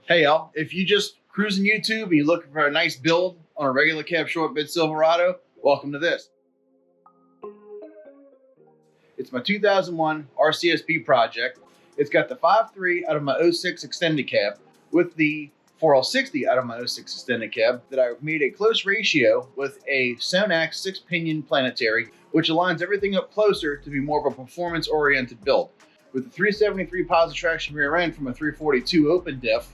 Hey y'all, if you just cruising YouTube and you're looking for a nice build on a regular cab short bed Silverado, welcome to this. It's my 2001 RCSB project. It's got the 5.3 out of my 06 extended cab with the 4L60 out of my 06 extended cab that I made a close ratio with a Sonax 6-pinion planetary, which aligns everything up closer to be more of a performance-oriented build. With the 373 positive traction rear end from a 342 open diff,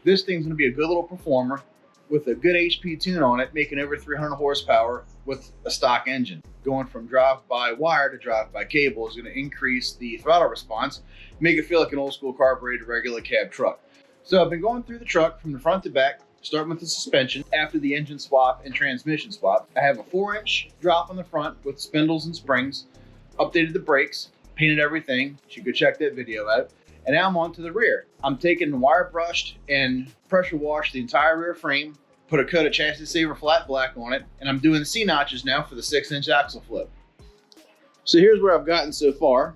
this thing's gonna be a good little performer with a good HP tune on it, making over 300 horsepower with a stock engine. Going from drive-by-wire to drive-by-cable is gonna increase the throttle response, make it feel like an old school carbureted regular cab truck. So I've been going through the truck from the front to back, starting with the suspension after the engine swap and transmission swap. I have a 4-inch drop on the front with spindles and springs, updated the brakes, painted everything. You should go check that video out. And now I'm on to the rear. I'm taking the wire brushed and pressure washed the entire rear frame, put a coat of Chassis Saver flat black on it, and I'm doing the C-notches now for the 6-inch axle flip. So here's where I've gotten so far.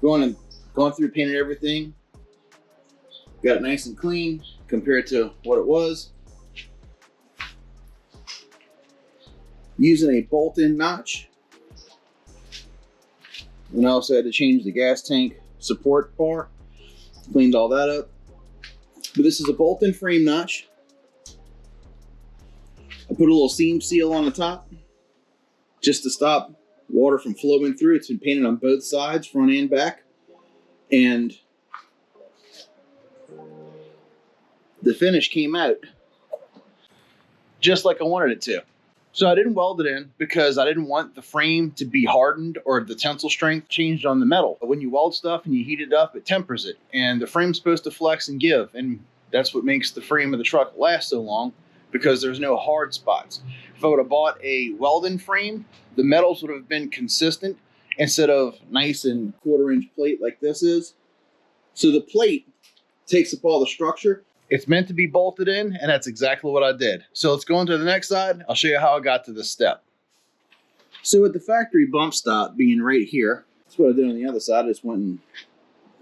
Going through, painted everything. Got it nice and clean compared to what it was. Using a bolt-in notch. And I also had to change the gas tank support bar. Cleaned all that up. But this is a bolt-in frame notch. I put a little seam seal on the top just to stop water from flowing through. It's been painted on both sides, front and back. And the finish came out just like I wanted it to. So I didn't weld it in because I didn't want the frame to be hardened or the tensile strength changed on the metal. When you weld stuff and you heat it up, it tempers it. And the frame's supposed to flex and give. And that's what makes the frame of the truck last so long, because there's no hard spots. If I would have bought a welding frame, the metals would have been consistent instead of nice and 1/4-inch plate like this is. So the plate takes up all the structure. It's meant to be bolted in, and that's exactly what I did. So let's go into the next side. I'll show you how I got to this step. So with the factory bump stop being right here, that's what I did on the other side. I just went and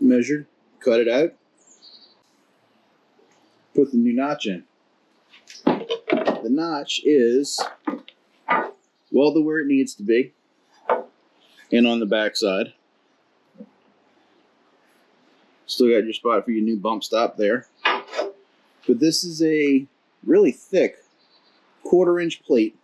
measured, cut it out, put the new notch in. The notch is welded where it needs to be, and on the back side. Still got your spot for your new bump stop there. But this is a really thick 1/4-inch plate,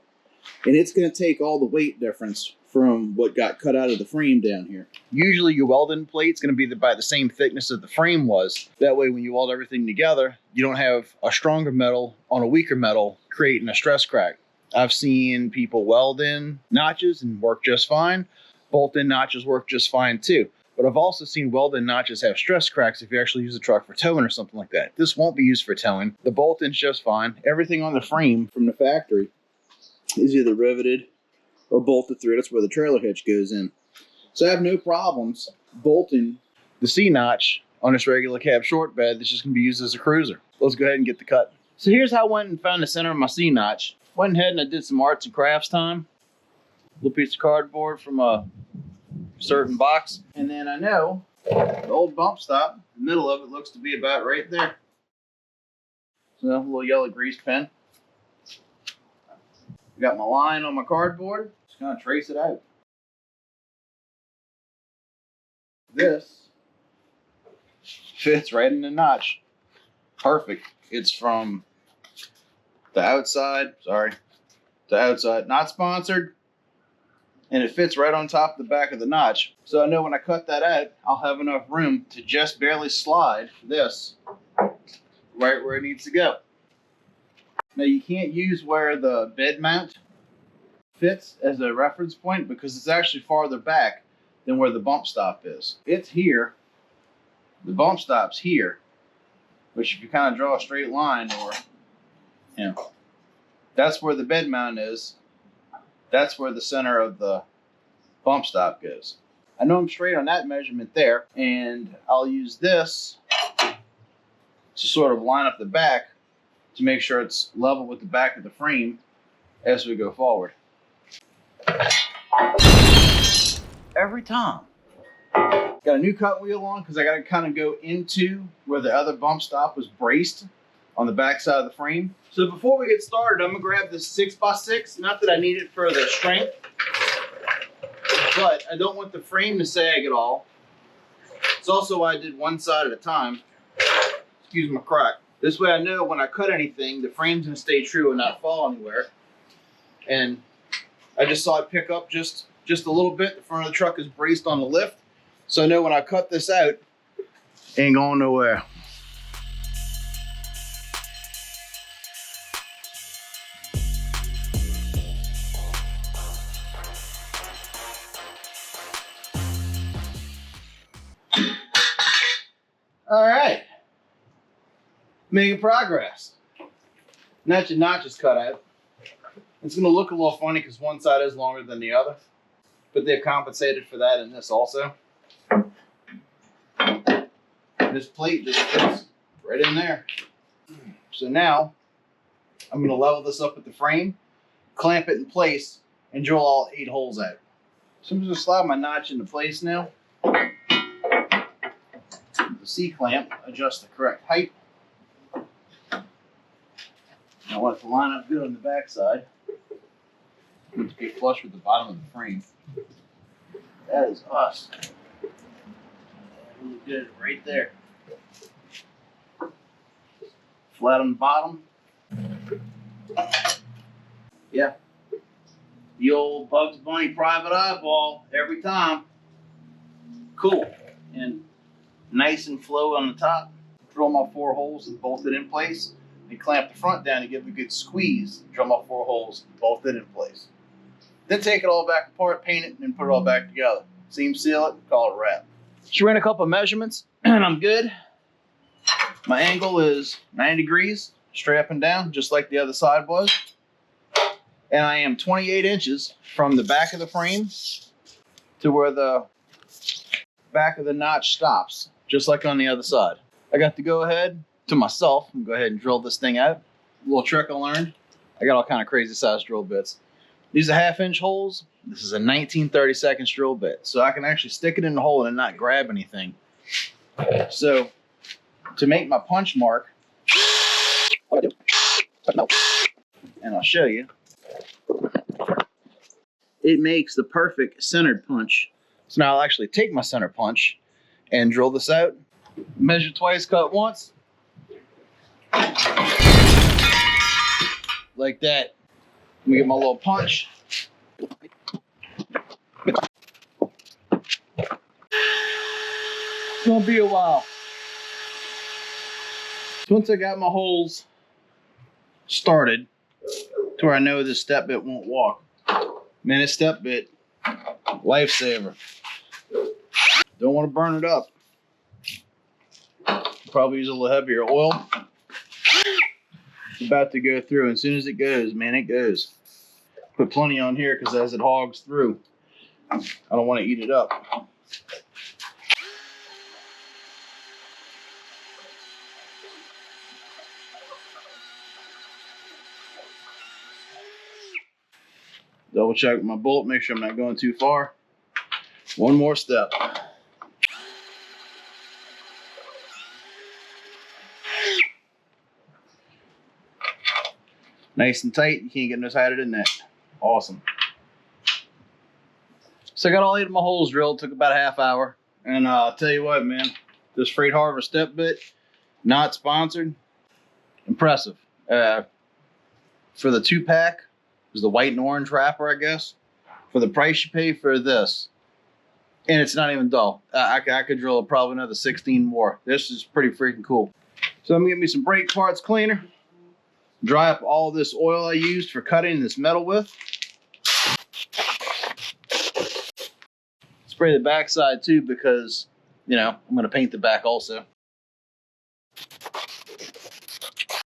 and it's going to take all the weight difference from what got cut out of the frame down here. Usually your welding plate's going to be by the same thickness as the frame was. That way when you weld everything together, you don't have a stronger metal on a weaker metal creating a stress crack. I've seen people weld in notches and work just fine. Bolt-in notches work just fine too. But I've also seen welded notches have stress cracks if you actually use the truck for towing or something like that. This won't be used for towing. The bolt-in's just fine. Everything on the frame from the factory is either riveted or bolted through. That's where the trailer hitch goes in. So I have no problems bolting the C-notch on this regular cab short bed that's just going to be used as a cruiser. Let's go ahead and get the cut. So here's how I went and found the center of my C-notch. Went ahead and I did some arts and crafts time. Little piece of cardboard from a certain box, and then I know the old bump stop, the middle of it looks to be about right there. So a little yellow grease pen. Got my line on my cardboard, just gonna trace it out. This fits right in the notch. Perfect. It's from the outside, not sponsored. And it fits right on top of the back of the notch. So I know when I cut that out, I'll have enough room to just barely slide this right where it needs to go. Now you can't use where the bed mount fits as a reference point because it's actually farther back than where the bump stop is. It's here, the bump stop's here, which if you kind of draw a straight line or, that's where the bed mount is. That's where the center of the bump stop goes. I know I'm straight on that measurement there, and I'll use this to sort of line up the back to make sure it's level with the back of the frame as we go forward. Every time. Got a new cut wheel on because I got to kind of go into where the other bump stop was braced on the back side of the frame. So before we get started, I'm gonna grab this 6x6. Not that I need it for the strength, but I don't want the frame to sag at all. It's also why I did one side at a time. Excuse my crack. This way I know when I cut anything, the frame's gonna stay true and not fall anywhere. And I just saw it pick up just a little bit. The front of the truck is braced on the lift. So I know when I cut this out, it ain't going nowhere. All right, making progress. Now your notch is cut out. It's gonna look a little funny because one side is longer than the other, but they've compensated for that in this also. This plate just fits right in there. So now I'm gonna level this up with the frame, clamp it in place, and drill all 8 holes out. So I'm just gonna slide my notch into place now. The C-clamp, adjust the correct height. I want it to line up good on the back side. I want it to be flush with the bottom of the frame. That is us. Really good right there. Flat on the bottom. Yeah. The old Bugs Bunny private eyeball every time. Cool. And nice and flow on the top. Drill my 4 holes and bolt it in place. And clamp the front down to give it a good squeeze. Drill my 4 holes and bolt it in place. Then take it all back apart, paint it, and then put it all back together. Seam seal it, call it a wrap. Just ran a couple of measurements and I'm good. My angle is 90 degrees, straight up and down, just like the other side was. And I am 28 inches from the back of the frame to where the back of the notch stops, just like on the other side. I got to go ahead to myself and go ahead and drill this thing out. A little trick I learned. I got all kind of crazy size drill bits. These are 1/2-inch holes. This is a 19/32 drill bit. So I can actually stick it in the hole and not grab anything. So to make my punch mark, what I do, and I'll show you, it makes the perfect centered punch. So now I'll actually take my center punch and drill this out. Measure twice, cut once. Like that. Let me get my little punch. It's gonna be a while. So once I got my holes started to where I know this step bit won't walk. Man, this step bit, lifesaver. Don't want to burn it up. Probably use a little heavier oil. It's about to go through, and as soon as it goes, man, it goes. Put plenty on here because as it hogs through, I don't want to eat it up. Double check my bolt, make sure I'm not going too far. One more step. Nice and tight, you can't get no tighter than that. Awesome. So I got all 8 of my holes drilled, took about a half hour. And I'll tell you what, man, this Freight Harbor step bit, not sponsored, impressive. For the 2-pack, it was the white and orange wrapper, I guess. For the price you pay for this, and it's not even dull. I could drill probably another 16 more. This is pretty freaking cool. So I'm gonna get me some brake parts cleaner, dry up all this oil I used for cutting this metal with. Spray the backside too because, you know, I'm gonna paint the back also.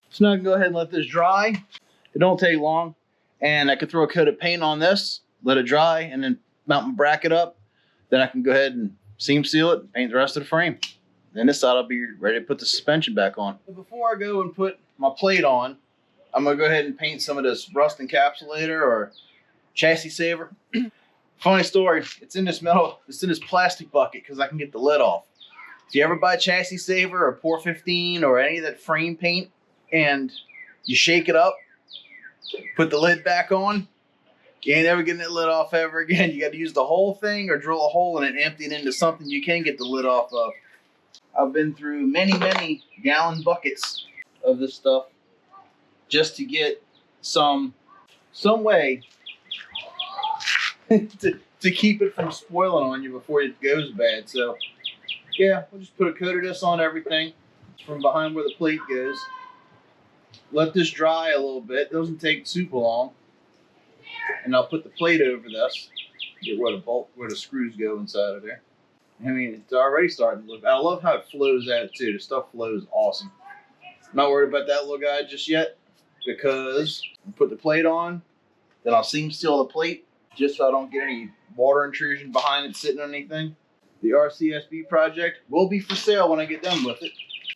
So now I can go ahead and let this dry. It don't take long. And I could throw a coat of paint on this, let it dry, and then mount my bracket up. Then I can go ahead and seam seal it, paint the rest of the frame. Then this side I'll be ready to put the suspension back on. Before I go and put my plate on, I'm gonna go ahead and paint some of this rust encapsulator or chassis saver. Funny story, it's in this plastic bucket because I can get the lid off. If you ever buy Chassis Saver or Pour 15 or any of that frame paint and you shake it up, put the lid back on, you ain't ever getting that lid off ever again. You got to use the whole thing or drill a hole in it and empty it into something you can get the lid off of. I've been through many, many gallon buckets of this stuff just to get some way to keep it from spoiling on you before it goes bad. So yeah, we'll just put a coat of this on everything from behind where the plate goes. Let this dry a little bit. It doesn't take super long. And I'll put the plate over this, get where the screws go inside of there. I mean, it's already starting to look. I love how it flows out too. The stuff flows awesome. I'm not worried about that little guy just yet because I'll put the plate on, then I'll seam seal the plate just so I don't get any water intrusion behind it sitting on anything. The RCSB project will be for sale when I get done with it.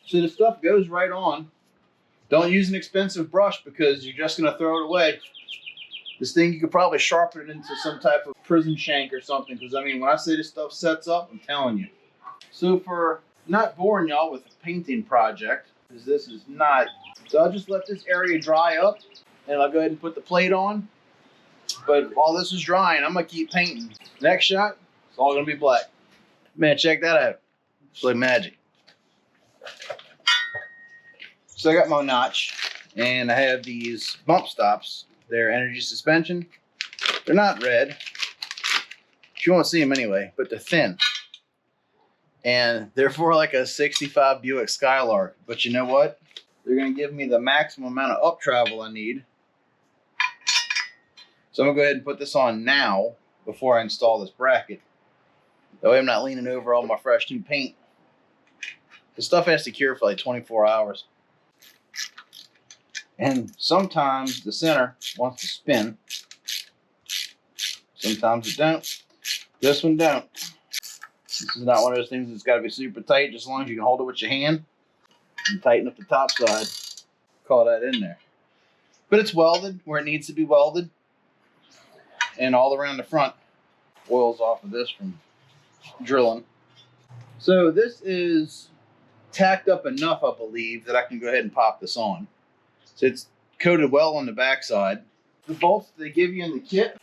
So the stuff goes right on. Don't use an expensive brush because you're just going to throw it away. This thing, you could probably sharpen it into some type of prison shank or something. Because, I mean, when I say this stuff sets up, I'm telling you. So for not boring y'all with a painting project, because this is not. So I'll just let this area dry up. And I'll go ahead and put the plate on. But while this is drying, I'm going to keep painting. Next shot, it's all going to be black. Man, check that out. It's like magic. So I got my notch. And I have these bump stops. They're energy suspension. They're not red. You won't see them anyway, but they're thin. And they're for like a 65 Buick Skylark. But you know what? They're going to give me the maximum amount of up travel I need. So I'm going to go ahead and put this on now before I install this bracket. That way I'm not leaning over all my fresh new paint. The stuff has to cure for like 24 hours. And sometimes the center wants to spin. Sometimes it don't. This one don't. This is not one of those things that's got to be super tight. Just as long as you can hold it with your hand and tighten up the top side. Call that in there. But it's welded where it needs to be welded. And all around the front oils off of this from drilling. So this is tacked up enough, I believe, that I can go ahead and pop this on. So it's coated well on the backside. The bolts they give you in the kit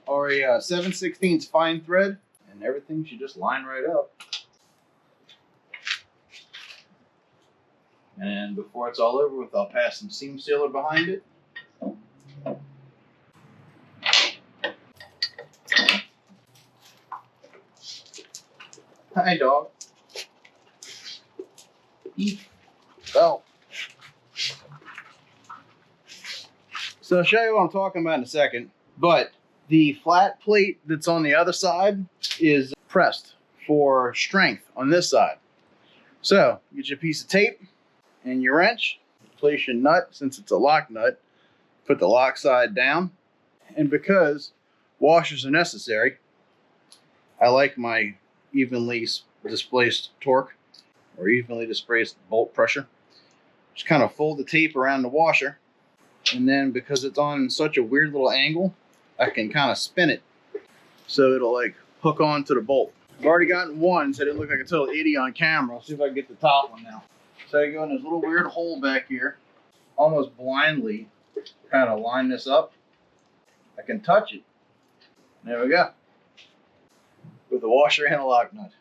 are a 7/16 fine thread, and everything should just line right up. And before it's all over with, I'll pass some seam sealer behind it. Hi, dog. Eat. Oh. So I'll show you what I'm talking about in a second. But the flat plate that's on the other side is pressed for strength on this side. So get your piece of tape and your wrench. Place your nut, since it's a lock nut. Put the lock side down. And because washers are necessary, I like my evenly displaced torque or evenly displaced bolt pressure. Just kind of fold the tape around the washer. And then because it's on such a weird little angle, I can kind of spin it so it'll like hook onto the bolt. I've already gotten one, so I didn't look like a total idiot on camera. I'll see if I can get the top one now. So I go in this little weird hole back here, almost blindly kind of line this up. I can touch it. There we go. With a washer and a lock nut.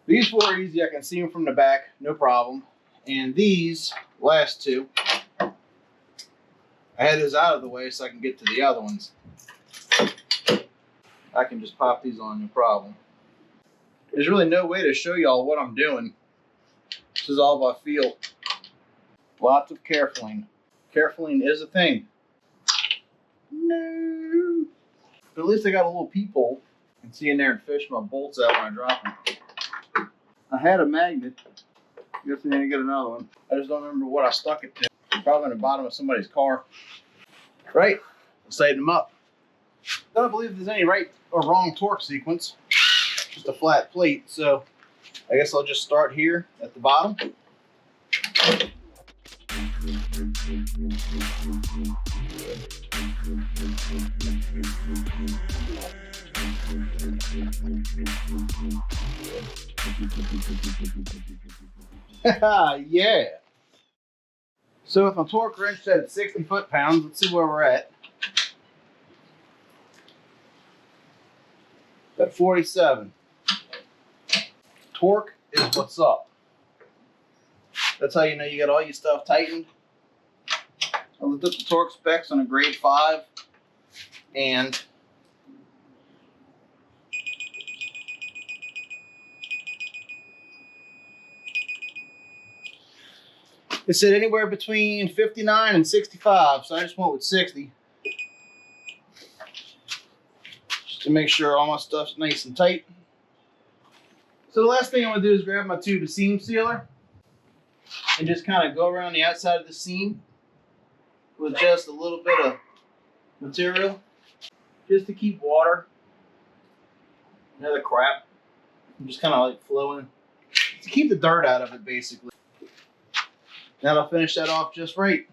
These four are easy. I can see them from the back, no problem. And these last two, I had those out of the way so I can get to the other ones. I can just pop these on, no problem. There's really no way to show y'all what I'm doing. This is all by feel. Lots of carefulling. Carefulling is a thing. No. But at least I got a little peephole. I can see in there and fish my bolts out when I drop them. I had a magnet. Guess I need to get another one. I just don't remember what I stuck it to. Probably in the bottom of somebody's car. Right. Let's tighten them up. I don't believe there's any right or wrong torque sequence. Just a flat plate. So I guess I'll just start here at the bottom. Yeah. So with my torque wrench set at 60 foot-pounds, let's see where we're at. At 47. Torque is what's up. That's how you know you got all your stuff tightened. I looked up the torque specs on a grade 5, and it said anywhere between 59 and 65, so I just went with 60. Just to make sure all my stuff's nice and tight. So the last thing I'm gonna do is grab my tube of seam sealer and just kind of go around the outside of the seam with just a little bit of material, just to keep water and other crap just kind of like flowing, to keep the dirt out of it basically. That'll finish that off just right.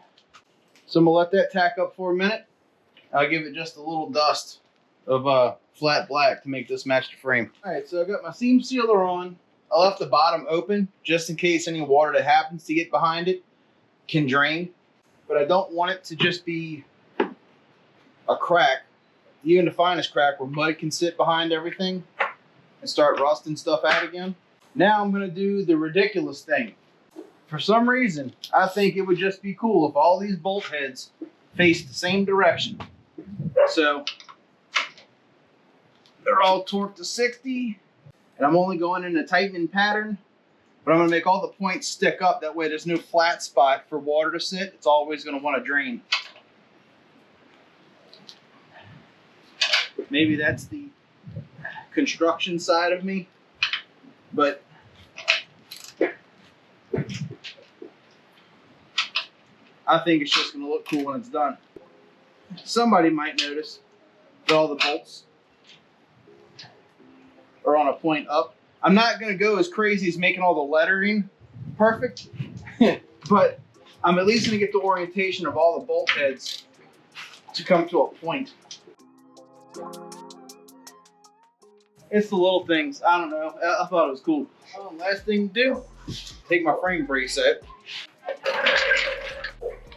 So I'm gonna let that tack up for a minute. I'll give it just a little dust of flat black to make this match the frame. All right, so I got my seam sealer on. I left the bottom open just in case any water that happens to get behind it can drain. But I don't want it to just be a crack, even the finest crack, where mud can sit behind everything and start rusting stuff out again. Now I'm gonna do the ridiculous thing. For some reason, I think it would just be cool if all these bolt heads faced the same direction. So they're all torqued to 60, and I'm only going in a tightening pattern, but I'm gonna make all the points stick up. That way there's no flat spot for water to sit. It's always gonna wanna drain. Maybe that's the construction side of me, but I think it's just gonna look cool when it's done. Somebody might notice that all the bolts are on a point up. I'm not gonna go as crazy as making all the lettering perfect, but I'm at least gonna get the orientation of all the bolt heads to come to a point. It's the little things, I don't know, I thought it was cool. Last thing to do, take my frame brace out.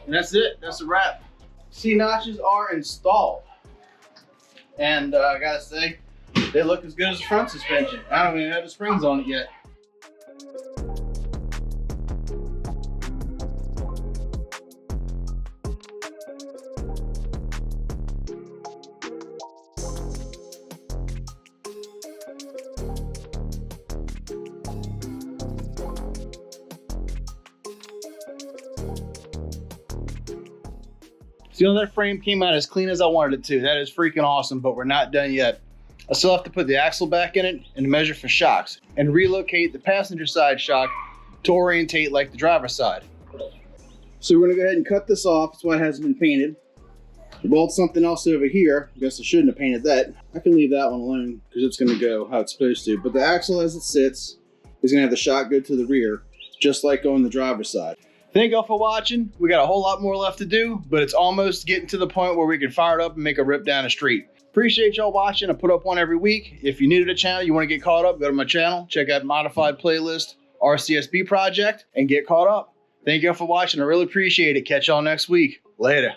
And that's it, that's a wrap. C-notches are installed. And I gotta say, they look as good as the front suspension. I don't even have the springs on it yet. So that frame came out as clean as I wanted it to. That is freaking awesome, but we're not done yet. I still have to put the axle back in it and measure for shocks and relocate the passenger side shock to orientate like the driver's side. So we're gonna go ahead and cut this off. That's why it hasn't been painted. Weld something else over here. I guess I shouldn't have painted that. I can leave that one alone because it's gonna go how it's supposed to. But the axle as it sits is gonna have the shock go to the rear, just like on the driver's side. Thank y'all for watching. We got a whole lot more left to do, but it's almost getting to the point where we can fire it up and make a rip down the street. Appreciate y'all watching. I put up one every week. If you're new to the channel, you want to get caught up, go to my channel, check out Modified Playlist, RCSB Project, and get caught up. Thank y'all for watching. I really appreciate it. Catch y'all next week. Later.